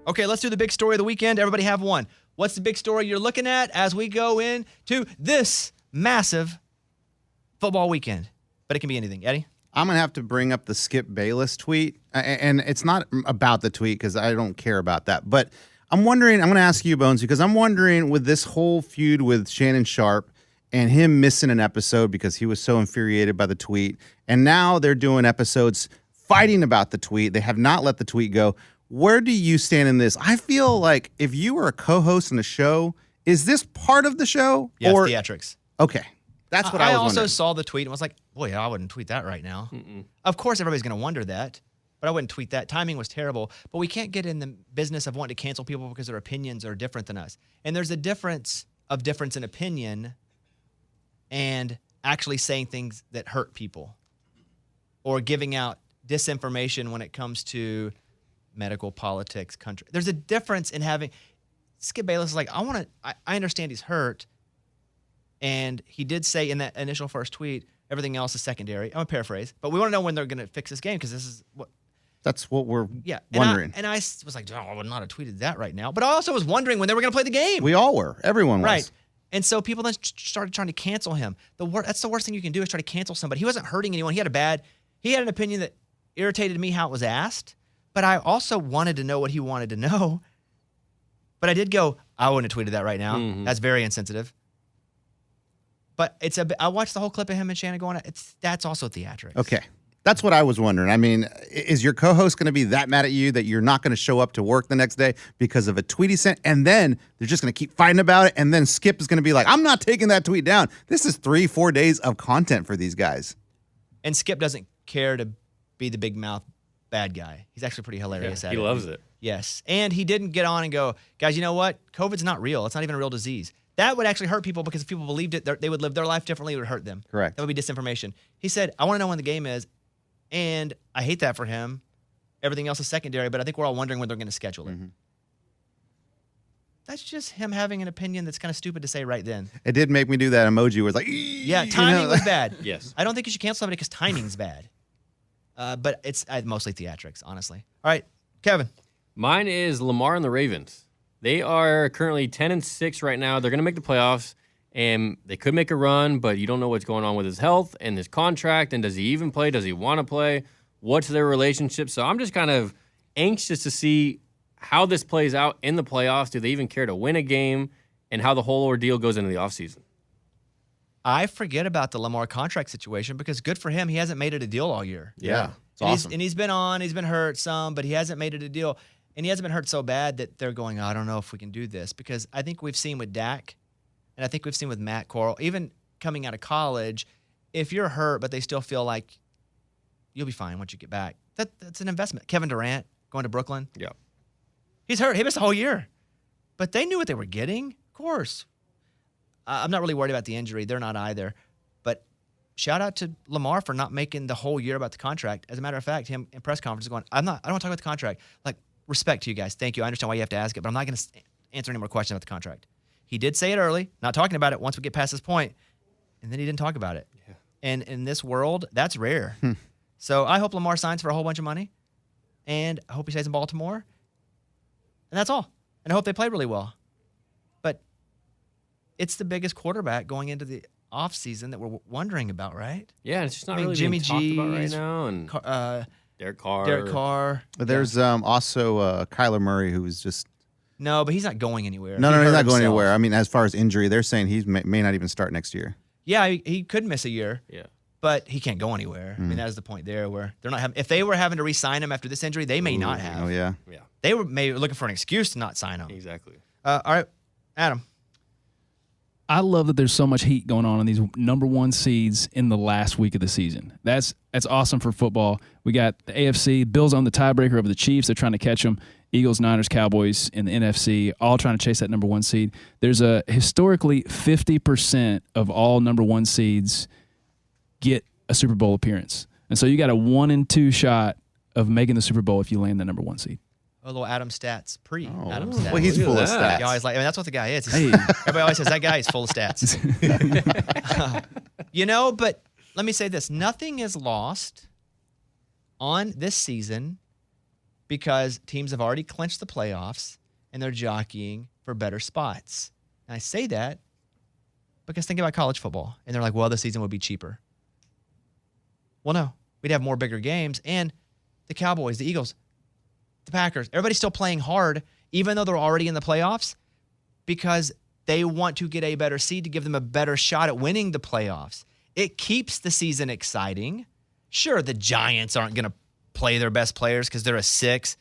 Okay, let's do the big story of the weekend. Everybody have one. What's the big story you're looking at as we go into this massive football weekend? But it can be anything. Eddie? I'm going to have to bring up the Skip Bayless tweet. And it's not about the tweet because I don't care about that. But I'm wondering, I'm going to ask you, Bones, because I'm wondering with this whole feud with Shannon Sharp and him missing an episode because he was so infuriated by the tweet. And now they're doing episodes fighting about the tweet. They have not let the tweet go. Where do you stand in this? I feel like if you were a co-host in a show, is this part of the show? Yes, theatrics. Okay. That's what I was also wondering. saw the tweet and was like, boy, I wouldn't tweet that right now. Of course, everybody's going to wonder that, but I wouldn't tweet that. Timing was terrible, but we can't get in the business of wanting to cancel people because their opinions are different than us. And there's a difference in opinion and actually saying things that hurt people or giving out disinformation when it comes to medical, politics, country. There's a difference in having Skip Bayless is like, I understand he's hurt. And he did say in that initial first tweet, everything else is secondary. I'm going to paraphrase, but we want to know when they're going to fix this game because this is what. That's what we're wondering. And I was like, oh, I would not have tweeted that right now. But I also was wondering when they were going to play the game. We all were. Everyone was. Right. And so people then started trying to cancel him. That's the worst thing you can do is try to cancel somebody. He wasn't hurting anyone. He had an opinion that irritated me how it was asked. But I also wanted to know what he wanted to know. But I did go, I wouldn't have tweeted that right now. Mm-hmm. That's very insensitive. But I watched the whole clip of him and Shannon going, that's also theatrics. Okay. That's what I was wondering. I mean, is your co-host going to be that mad at you that you're not going to show up to work the next day because of a tweet he sent? And then they're just going to keep fighting about it. And then Skip is going to be like, I'm not taking that tweet down. This is 3-4 days of content for these guys. And Skip doesn't care to be the big mouth bad guy. He's actually pretty hilarious at it. He loves it. Yes. And he didn't get on and go, guys, you know what? COVID's not real. It's not even a real disease. That would actually hurt people because if people believed it, they would live their life differently. It would hurt them. Correct. That would be disinformation. He said, I want to know when the game is. And I hate that for him. Everything else is secondary, but I think we're all wondering when they're going to schedule it. Mm-hmm. That's just him having an opinion that's kind of stupid to say right then. It did make me do that emoji where it's like, yeah, timing was bad. Yes. I don't think you should cancel somebody because timing's bad. But it's mostly theatrics, honestly. All right, Kevin. Mine is Lamar and the Ravens. They are currently 10-6 right now. They're going to make the playoffs, and they could make a run, but you don't know what's going on with his health and his contract, and does he even play? Does he want to play? What's their relationship? So I'm just kind of anxious to see how this plays out in the playoffs. Do they even care to win a game, and how the whole ordeal goes into the offseason? I forget about the Lamar contract situation because good for him. He hasn't made it a deal all year. Yeah, it's awesome. He's been hurt some, but he hasn't made it a deal. And he hasn't been hurt so bad that they're going, I don't know if we can do this. Because I think we've seen with Dak, and I think we've seen with Matt Corral, even coming out of college, if you're hurt but they still feel like you'll be fine once you get back, that's an investment. Kevin Durant going to Brooklyn. Yeah. He's hurt. He missed a whole year. But they knew what they were getting, of course. I'm not really worried about the injury. They're not either. But shout out to Lamar for not making the whole year about the contract. As a matter of fact, him in press conference going, I don't want to talk about the contract. Like, respect to you guys. Thank you. I understand why you have to ask it, but I'm not going to answer any more questions about the contract. He did say it early, not talking about it once we get past this point, and then he didn't talk about it. Yeah. And in this world, that's rare. So I hope Lamar signs for a whole bunch of money, and I hope he stays in Baltimore, and that's all. And I hope they play really well. But it's the biggest quarterback going into the offseason that we're wondering about, right? Yeah, it's just not really being talked about right now. And Derek Carr. But there's also Kyler Murray, who was just... No, but he's not going anywhere. No, he's not going anywhere. I mean, as far as injury, they're saying he may not even start next year. Yeah, he could miss a year. Yeah. But he can't go anywhere. I mean, that is the point there where they're not having... If they were having to re-sign him after this injury, they may not have. Oh, yeah. Yeah. They were maybe looking for an excuse to not sign him. Exactly. All right, Adam. I love that there's so much heat going on these number one seeds in the last week of the season. That's awesome for football. We got the AFC, Bills on the tiebreaker over the Chiefs. They're trying to catch them. Eagles, Niners, Cowboys in the NFC, all trying to chase that number one seed. There's a historically 50% of all number one seeds get a Super Bowl appearance. And so you got a 1 in 2 shot of making the Super Bowl if you land the number one seed. A little Adam stats, Adam stats. Well, he's full of stats. You always that's what the guy is. Hey. Everybody always says that guy is full of stats. But let me say this. Nothing is lost on this season because teams have already clinched the playoffs and they're jockeying for better spots. And I say that because think about college football. And they're like, well, the season would be cheaper. Well, no. We'd have more bigger games. And the Cowboys, the Eagles, the Packers, everybody's still playing hard, even though they're already in the playoffs, because they want to get a better seed to give them a better shot at winning the playoffs. It keeps the season exciting. Sure, the Giants aren't going to play their best players because they're a 6.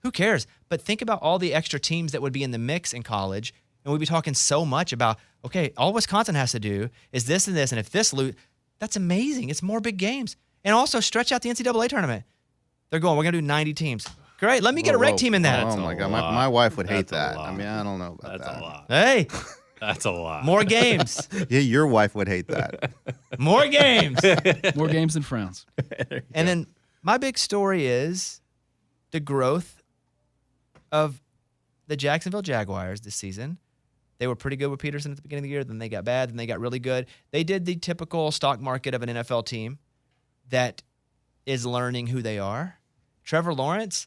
Who cares? But think about all the extra teams that would be in the mix in college, and we'd be talking so much about, okay, all Wisconsin has to do is this and this, and if this that's amazing. It's more big games. And also stretch out the NCAA tournament. They're going, we're going to do 90 teams. Great. Let me get a reg team in that. Oh, my God. My wife would hate that. I mean, I don't know about that. That's a lot. Hey. That's a lot. More games. Yeah, your wife would hate that. More games. More games than frowns. And then my big story is the growth of the Jacksonville Jaguars this season. They were pretty good with Peterson at the beginning of the year. Then they got bad. Then they got really good. They did the typical stock market of an NFL team that is learning who they are. Trevor Lawrence,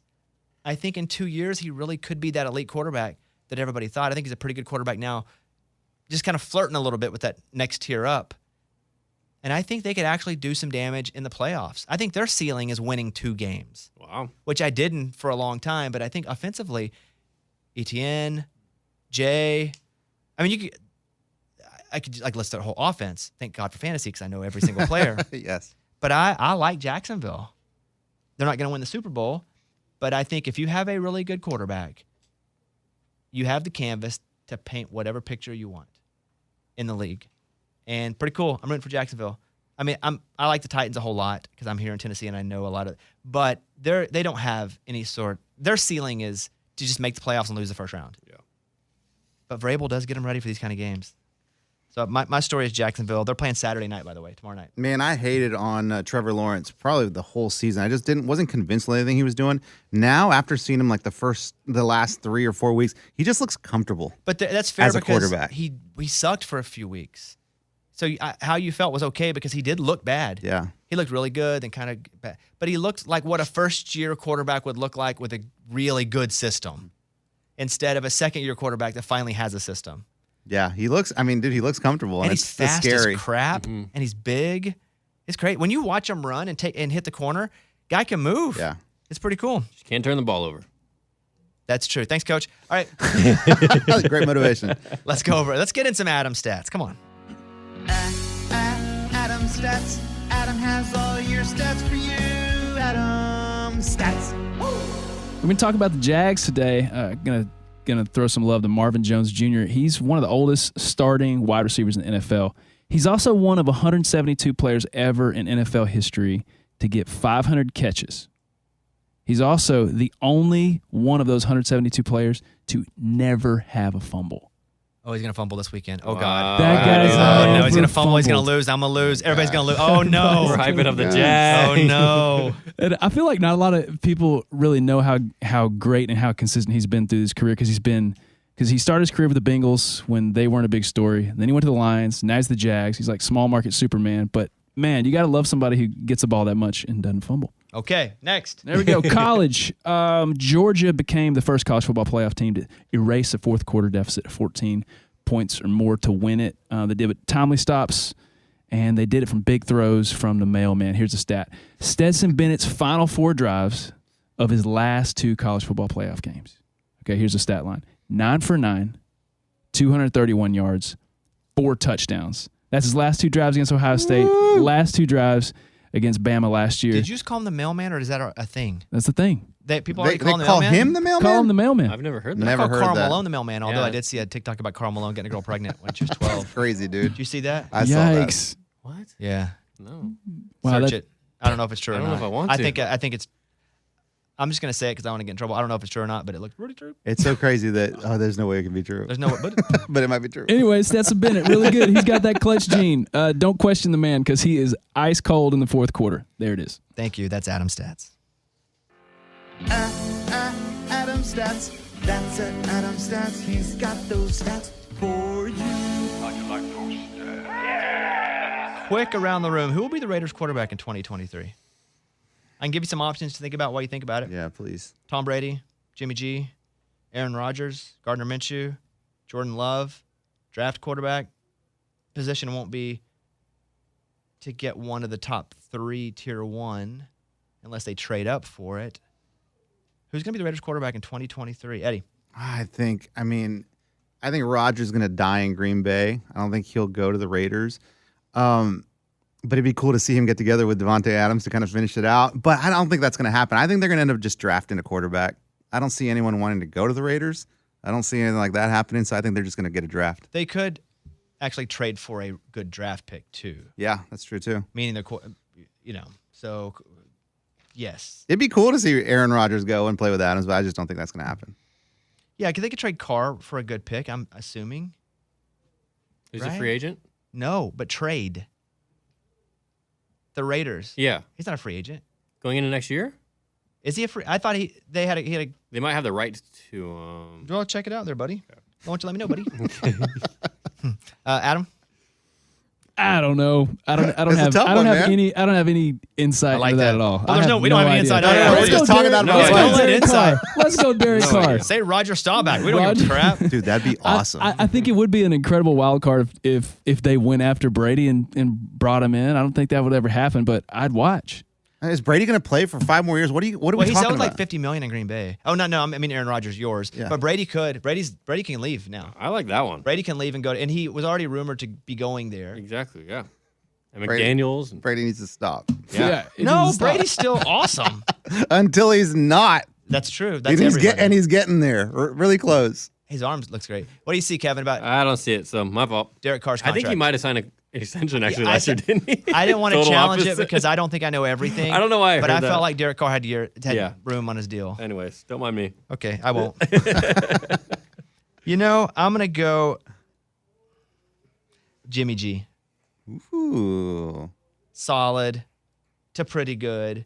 I think in 2 years, he really could be that elite quarterback that everybody thought. I think he's a pretty good quarterback now, just kind of flirting a little bit with that next tier up. And I think they could actually do some damage in the playoffs. I think their ceiling is winning 2 games. Wow. Which I didn't for a long time, but I think offensively, ETN, Jay, I mean, I could like list their whole offense. Thank God for fantasy because I know every single player. Yes. But I like Jacksonville. They're not going to win the Super Bowl, but I think if you have a really good quarterback, you have the canvas to paint whatever picture you want in the league. And pretty cool. I'm rooting for Jacksonville. I mean, I like the Titans a whole lot because I'm here in Tennessee and I know a lot of it. But they don't have any sort. Their ceiling is to just make the playoffs and lose the first round. Yeah. But Vrabel does get them ready for these kind of games. So my story is Jacksonville. They're playing Saturday night, by the way, tomorrow night. Man, I hated on Trevor Lawrence probably the whole season. I just wasn't convinced with anything he was doing. Now, after seeing him like the last 3 or 4 weeks, he just looks comfortable. But that's fair as a because quarterback. he sucked for a few weeks. So how you felt was okay because he did look bad. Yeah. He looked really good and kind of bad. But he looked like what a first-year quarterback would look like with a really good system instead of a second-year quarterback that finally has a system. Yeah, he looks comfortable. And it's he's fast scary. as crap, and he's big. It's great. When you watch him run and hit the corner, guy can move. Yeah. It's pretty cool. Just can't turn the ball over. That's true. Thanks, Coach. All right. Great motivation. Let's go over it. Let's get in some Adam stats. Come on. Adam stats. Adam has all your stats for you. Adam stats. We're going to talk about the Jags today. Gonna throw some love to Marvin Jones Jr. He's one of the oldest starting wide receivers in the NFL. He's also one of 172 players ever in NFL history to get 500 catches. He's also the only one of those 172 players to never have a fumble. Oh, he's going to fumble this weekend. Oh, God. That guy's Oh, no, he's going never to fumble. He's going to fumbled. lose. I'm going to lose. Everybody's going to lose. Oh, no. We're hyping up the Jags. Oh, no. And I feel like not a lot of people really know how great and how consistent he's been through his career because he started his career with the Bengals when they weren't a big story. Then he went to the Lions. Now he's the Jags. He's like small market Superman. But, man, you got to love somebody who gets the ball that much and doesn't fumble. Okay, next. There we go. College. Georgia became the first college football playoff team to erase a fourth quarter deficit of 14 points or more to win it. They did it with timely stops, and they did it from big throws from the mailman. Here's a stat. Stetson Bennett's final 4 drives of his last 2 college football playoff games. Okay, here's a stat line. 9 for 9, 231 yards, 4 touchdowns. That's his last 2 drives against Ohio State, last 2 drives against Bama last year. Did you just call him the mailman, or is that a thing? That's the thing. People They already call him the call mailman? him the mailman? Call him the mailman. I've never heard that. Never I call heard Karl that. Malone the mailman, although Yeah. I did see a TikTok about Karl Malone getting a girl pregnant when she was 12. Crazy, dude. Did you see that? I saw that. Yikes. What? Yeah. No. Wow, Search that- it. I don't know if it's true or I not. don't know if I want I to. think it's. I'm just gonna say it because I want to get in trouble. I don't know if it's true or not, but it looks pretty true. It's so crazy that there's no way it can be true. There's no, but But it might be true. Anyways, Stetson Bennett, really good. He's got that clutch gene. Don't question the man because he is ice cold in the fourth quarter. There it is. thank you. That's Adam stats. Adam stats. That's it. Adam stats. He's got those stats for you. Quick around the room. Who will be the Raiders quarterback in 2023? I can give you some options to think about while you think about it. Yeah, please. Tom Brady, Jimmy G, Aaron Rodgers, Gardner Minshew, Jordan Love, draft quarterback. Position won't be to get one of the top 3 tier 1 unless they trade up for it. Who's going to be the Raiders quarterback in 2023? Eddie. I think Rodgers is going to die in Green Bay. I don't think he'll go to the Raiders. But it'd be cool to see him get together with Devontae Adams to kind of finish it out. But I don't think that's going to happen. I think they're going to end up just drafting a quarterback. I don't see anyone wanting to go to the Raiders. I don't see anything like that happening. So I think they're just going to get a draft. They could actually trade for a good draft pick too. Yeah, that's true too. Meaning they're, so yes. It'd be cool to see Aaron Rodgers go and play with Adams, but I just don't think that's going to happen. Yeah, because they could trade Carr for a good pick, I'm assuming. Is he a Right? free agent? No, but trade. The Raiders. Yeah. He's not a free agent. Going into next year? Is he a free? I thought he had a. They might have the right to. Well, check it out there, buddy. Why don't you let me know, buddy? Adam. I don't know. I don't It's a have. tough I don't one, have man. any. I don't have any insight I like into that that. at all. Well, there's we don't have any insight. No, Yeah, we're let's just go talking out of our Let's Don't go let Derek inside. Carr. Let's go Derek Carr. Say Roger Staubach. We don't give a crap. Dude, that'd be awesome. I think it would be an incredible wild card if they went after Brady and brought him in. I don't think that would ever happen, but I'd watch. Is Brady going to play for 5 more years? What are we Well, he talking said it was about? like $50 million in Green Bay. Oh no, I mean Aaron Rodgers, yours. Yeah. But Brady could. Brady can leave now. I like that one. Brady can leave and go. And he was already rumored to be going there. Exactly, yeah. And Brady- McDaniels. And, Brady needs to stop yeah. it No, doesn't stop. Brady's still awesome. until he's not. That's true. That's And everybody. he's getting there, really close. His arms looks great. What do you see, Kevin, about I don't see it, so my fault. Derek Carr's I contract? think he might have signed an extension actually I last year, said- didn't he? I didn't want to Total challenge it opposite. because I don't think I know everything. I don't know why I but heard I that. felt like Derek Carr had Yeah. room on his deal. Anyways, don't mind me. Okay, I won't. I'm gonna go Jimmy G. Ooh. Solid to pretty good.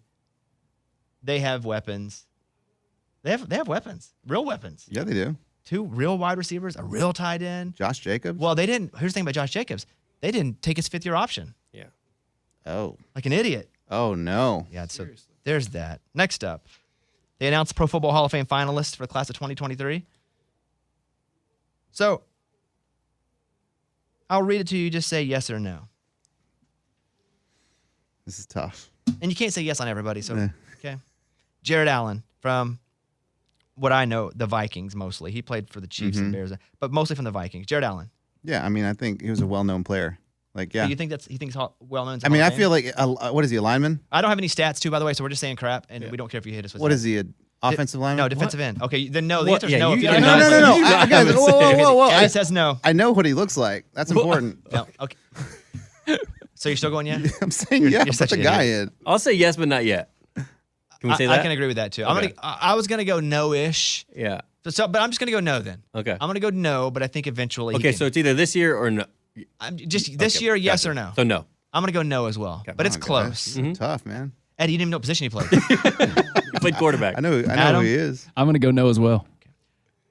They have weapons. They have weapons, real weapons. Yeah, they do. 2 real wide receivers, a real tight end. Josh Jacobs? Well, they didn't. Here's the thing about Josh Jacobs. They didn't take his 5th-year option Yeah. Oh. like an idiot. Oh, no. Yeah, so there's that. Next up, they announced Pro Football Hall of Fame finalists for the class of 2023. So I'll read it to you. Just say yes or no. This is tough. And you can't say yes on everybody. So, Eh. okay. Jared Allen from what I know, the Vikings mostly. He played for the Chiefs and Bears, but mostly from the Vikings. Jared Allen. Yeah, I mean, I think he was a well-known player. Like, yeah. You think he thinks well known? I mean, I feel like, what is he, a lineman? I don't have any stats too, by the way. So we're just saying crap, and we don't care if you hit us with What that. is he, an offensive lineman? No, defensive end. Okay, then no. The What? answer is Yeah, no. you If you gotta don't know. know. No. You I, don't guys, have a whoa. Eddie says no. I know what he looks like. That's important. No. Okay. So you're still going yeah? I'm saying, yeah, you're put such the an guy idiot. in. I'll say yes, but not yet. Can we say that? I can agree with that too. Okay. I was gonna go no-ish. Yeah. So, but I'm just gonna go no then. Okay. I'm gonna go no, but I think eventually. Okay, so it's either this year or no. I'm just this Okay, year, yes gotcha. or no. So no. I'm gonna go no as well, but it's Oh, close. gosh. Tough, man. Eddie, you didn't even know what position he played. He played quarterback. I know Adam? who he is. I'm going to go no as well.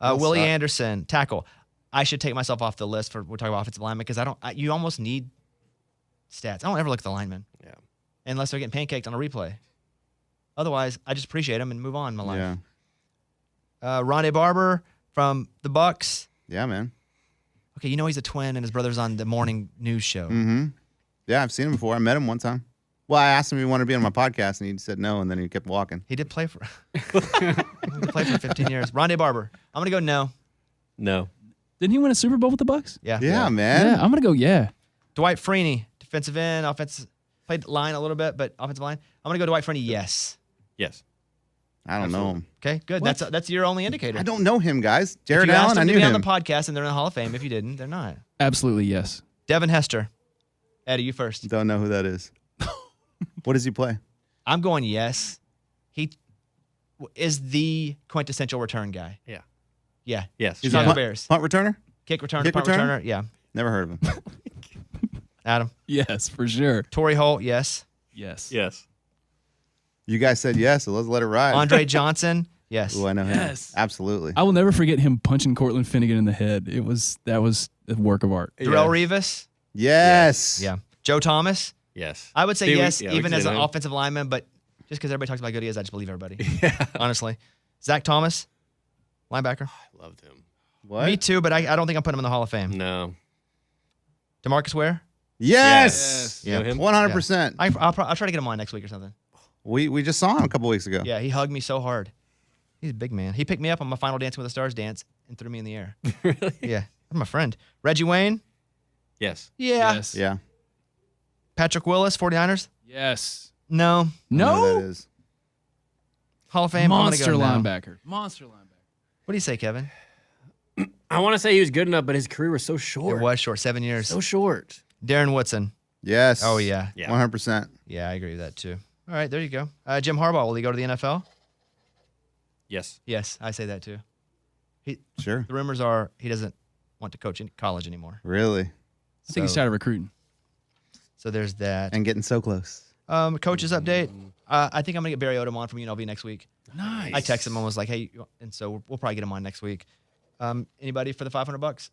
Willie Anderson, tackle. I should take myself off the list for we're talking about offensive linemen because you almost need stats. I don't ever look at the linemen. Yeah. Unless they're getting pancaked on a replay. Otherwise, I just appreciate them and move on in my life. Yeah. Rondé Barber from the Bucks. Yeah, man. Okay, you know he's a twin and his brother's on the morning news show. Mm-hmm. Yeah, I've seen him before. I met him one time. Well, I asked him if he wanted to be on my podcast, and he said no, and then he kept walking. He did play for he did play for 15 years. Rondé Barber. I'm gonna go no. No. Didn't he win a Super Bowl with the Bucks? Yeah. Yeah, man. Yeah, I'm going to go yeah. Dwight Freeney, defensive end, played line a little bit, but offensive line. I'm gonna go Dwight Freeney. Yes. Yes. I don't know him. Okay, good. That's your only indicator. I don't know him, guys. If Jared you asked Allen, I them to knew be him. on the podcast and they're in the Hall of Fame. If you didn't, they're not. Absolutely yes. Devin Hester. Eddie, you first. Don't know who that is. What does he play? I'm going yes. He is the quintessential return guy. Yeah. Yeah. Yes. He's Chicago a punt, Bears. punt returner? Kick returner, Kick punt returner? returner. Yeah. Never heard of him. Adam. Yes, for sure. Torrey Holt, yes. Yes. Yes. You guys said yes, so let's let it ride. Andre Johnson, yes. Oh, I know him. Yes. Absolutely. I will never forget him punching Cortland Finnegan in the head. That was a work of art. Darrell Revis, Yes. yeah. Joe Thomas, Yes. I would say See, yes, we even can as say an no. offensive lineman, but Just because everybody talks about how good he is, I just believe everybody. Yeah. Honestly. Zach Thomas, linebacker. I loved him. What? Me too, but I don't think I'm putting him in the Hall of Fame. No. DeMarcus Ware? Yes. You know him? 100%. I'll try to get him on next week or something. We just saw him a couple weeks ago. Yeah, he hugged me so hard. He's a big man. He picked me up on my final Dancing with the Stars dance and threw me in the air. Really? Yeah. I'm my friend. Reggie Wayne? Yes. Yeah. Yes. Yeah. Patrick Willis, 49ers? Yes. No. I know who that is. Hall of Fame? Monster I'm gonna go no. linebacker. Monster linebacker. What do you say, Kevin? I want to say he was good enough, but his career was so short. It was short, 7 years. So short. Darren Woodson. Yes. Oh, yeah. Yeah. 100%. Yeah, I agree with that too. All right, there you go. Jim Harbaugh, will he go to the NFL? Yes. Yes, I say that too. Sure. The rumors are he doesn't want to coach in college anymore. Really. I think he started recruiting. So there's that. And getting so close. Coaches update. I think I'm going to get Barry Odom on from UNLV next week. Nice. I texted him and was like, hey, and so we'll probably get him on next week. Anybody for the $500?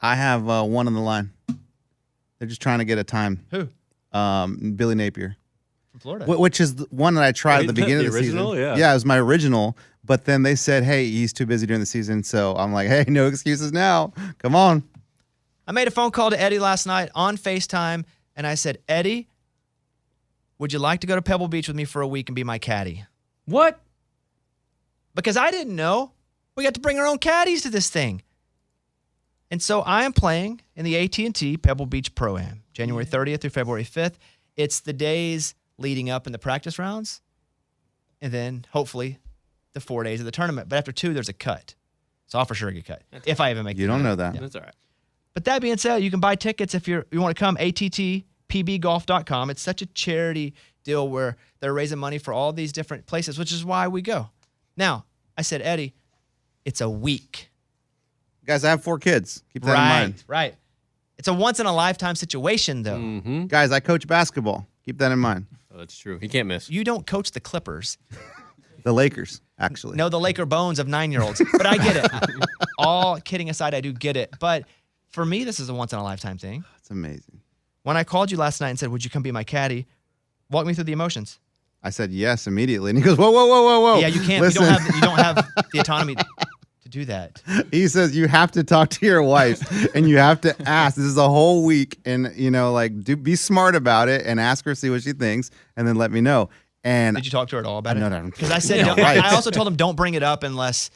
I have one on the line. They're just trying to get a time. Who? Billy Napier. From Florida. Which is the one that I tried at the beginning of the original? season. Yeah. Yeah, it was my original. But then they said, hey, he's too busy during the season. So I'm like, hey, no excuses now. Come on. I made a phone call to Eddie last night on FaceTime, and I said, Eddie, would you like to go to Pebble Beach with me for a week and be my caddy? What? Because I didn't know. We got to bring our own caddies to this thing. And so I am playing in the AT&T Pebble Beach Pro-Am, January 30th through February 5th. It's the days leading up in the practice rounds, and then hopefully the 4 days of the tournament. But after 2, there's a cut. So I'll for sure get cut if I even make You don't know that. That's all right. But that being said, you can buy tickets if you want to come, attpbgolf.com. It's such a charity deal where they're raising money for all these different places, which is why we go. Now, I said, Eddie, it's a week. Guys, I have 4 kids. Keep that in mind. Right. It's a once-in-a-lifetime situation, though. Mm-hmm. Guys, I coach basketball. Keep that in mind. Oh, that's true. He can't miss. You don't coach the Clippers. The Lakers, actually. No, the Laker bones of 9-year-olds. But I get it. All kidding aside, I do get it. But for me, this is a once-in-a-lifetime thing. It's amazing. When I called you last night and said, would you come be my caddy, walk me through the emotions. I said yes immediately. And he goes, whoa, whoa, whoa, whoa, whoa. Yeah, you can't. Listen. You don't have the autonomy to do that. He says you have to talk to your wife and you have to ask. This is a whole week, and be smart about it and ask her, see what she thinks, and then let me know. And Did you talk to her at all about it? No. Because I said, I also told him don't bring it up unless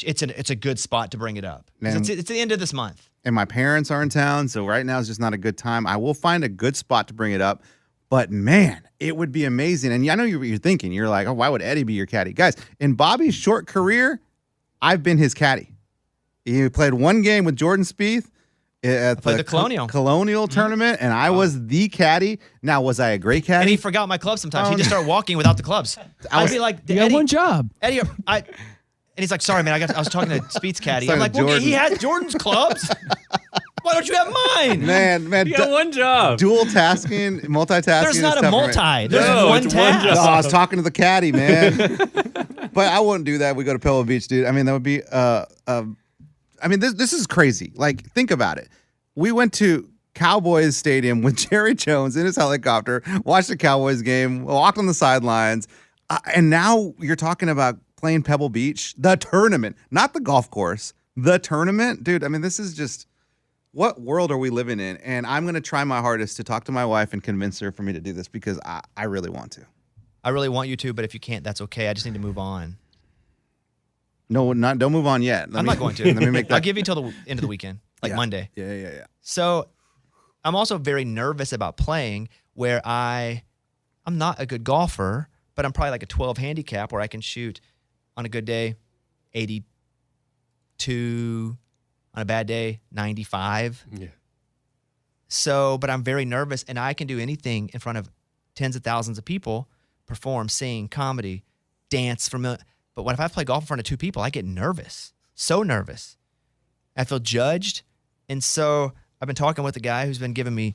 it's a good spot to bring it up. 'Cause And- it's the end of this month. And my parents are in town, so right now is just not a good time. I will find a good spot to bring it up. But man, it would be amazing. And I know you're thinking, you're like, oh, why would Eddie be your caddy? Guys, in Bobby's short career, I've been his caddy. He played one game with Jordan Spieth at played the Colonial. tournament, and I was the caddy. Now, was I a great caddy? And he forgot my clubs sometimes. He'd just start walking without the clubs. I'd be like, You got one job. Eddie, and he's like, sorry, man, I was talking to Spieth's caddy. I'm like, Talking to well, he Jordan. has Jordan's clubs. Why don't you have mine? Man, You got one job. dual tasking, multitasking. There's is not a tough for me. multi. There's No, one it's one task. job. No, I was talking to the caddy, man. But I wouldn't do that. We go to Pebble Beach, dude. I mean, that would be this is crazy. Like, think about it. We went to Cowboys Stadium with Jerry Jones in his helicopter, watched the Cowboys game, walked on the sidelines, and now you're talking about playing Pebble Beach, the tournament, not the golf course, the tournament. Dude, I mean, this is just, what world are we living in? And I'm going to try my hardest to talk to my wife and convince her for me to do this because I really want to. I really want you to, but if you can't, that's okay. I just need to move on. No, don't move on yet. I'm not going to. Let me make that. I'll give you till the end of the weekend, like Yeah. Monday. Yeah. So I'm also very nervous about playing where I'm not a good golfer, but I'm probably like a 12 handicap where I can shoot on a good day 82, on a bad day 95. Yeah. So, but I'm very nervous and I can do anything in front of tens of thousands of people, perform, sing, comedy, dance for millions. But what if I play golf in front of 2 people? I get nervous, so nervous. I feel judged. And so I've been talking with a guy who's been giving me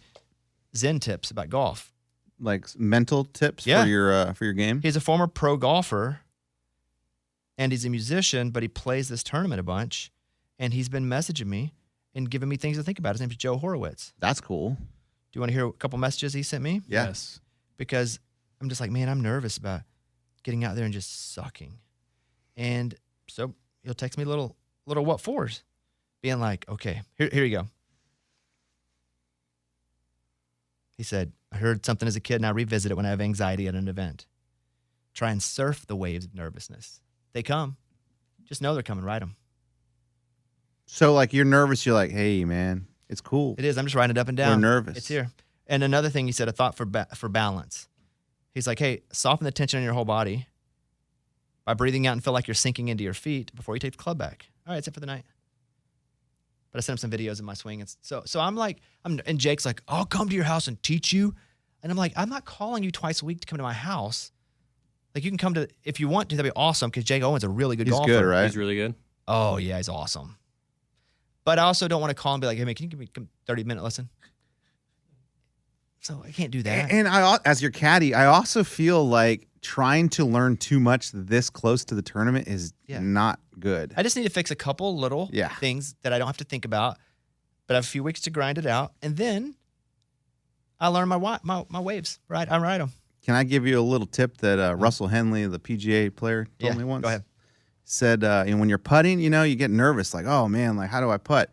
Zen tips about golf. Like mental tips Yeah. for your game. He's a former pro golfer and he's a musician, but he plays this tournament a bunch. And he's been messaging me and giving me things to think about. His name is Joe Horowitz. That's cool. Do you want to hear a couple messages he sent me? Yeah. Yes. Because I'm just like, man, I'm nervous about getting out there and just sucking. And so he'll text me little what fors, being like, okay, here you go. He said, I heard something as a kid and I revisit it when I have anxiety at an event. Try and surf the waves of nervousness. They come. Just know they're coming. Ride them. So, like, you're nervous. You're like, hey, man, it's cool. It is. I'm just riding it up and down. We're nervous. It's here. And another thing he said, a thought for balance. He's like, hey, soften the tension in your whole body by breathing out and feel like you're sinking into your feet before you take the club back. All right, that's it for the night. But I sent him some videos of my swing. And so I'm like, and Jake's like, I'll come to your house and teach you. And I'm like, I'm not calling you twice a week to come to my house. Like, you can come to, if you want to, that'd be awesome, because Jake Owen's a really good golfer. He's good, right? He's really good. Oh, yeah, he's awesome. But I also don't want to call and be like, hey, man, can you give me a 30-minute lesson? So I can't do that. And I, as your caddy, I also feel like trying to learn too much this close to the tournament is not good. I just need to fix a couple little things that I don't have to think about, but I have a few weeks to grind it out, and then I learn my waves. Right, I ride them. Can I give you a little tip that Russell Henley, the PGA player, told me once? Go ahead. Said, when you're putting, you get nervous, like, oh man, like, how do I putt?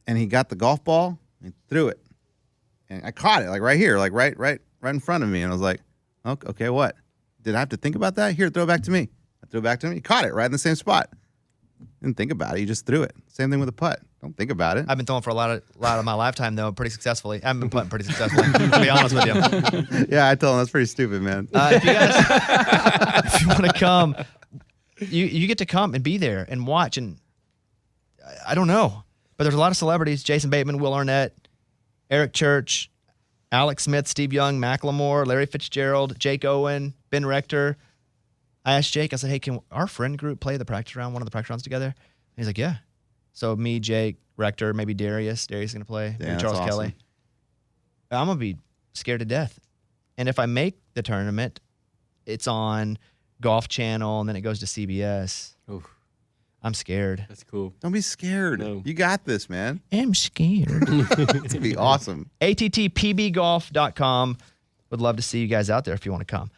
And he got the golf ball and threw it, and I caught it, like right here, like right in front of me, and I was like, okay, what? Did I have to think about that? Here, throw it back to me. I threw it back to him. He caught it right in the same spot. Didn't think about it. He just threw it. Same thing with a putt. Don't think about it. I've been throwing for a lot of my lifetime, though, pretty successfully. I've been putting pretty successfully, to be honest with you. Yeah, I told him that's pretty stupid, man. If you guys, if you want to come, you get to come and be there and watch. And I don't know, but there's a lot of celebrities: Jason Bateman, Will Arnett, Eric Church, Alex Smith, Steve Young, Macklemore, Larry Fitzgerald, Jake Owen, Ben Rector. I asked Jake, I said, hey, can our friend group play the practice round, one of the practice rounds together? And he's like, yeah. So me, Jake, Rector, maybe Darius. Darius is going to play. Maybe Charles Kelly. I'm going to be scared to death. And if I make the tournament, it's on Golf Channel, and then it goes to CBS. Oof. I'm scared. That's cool. Don't be scared. No. You got this, man. I'm scared. It's going to be awesome. ATTPBgolf.com. Would love to see you guys out there if you want to come.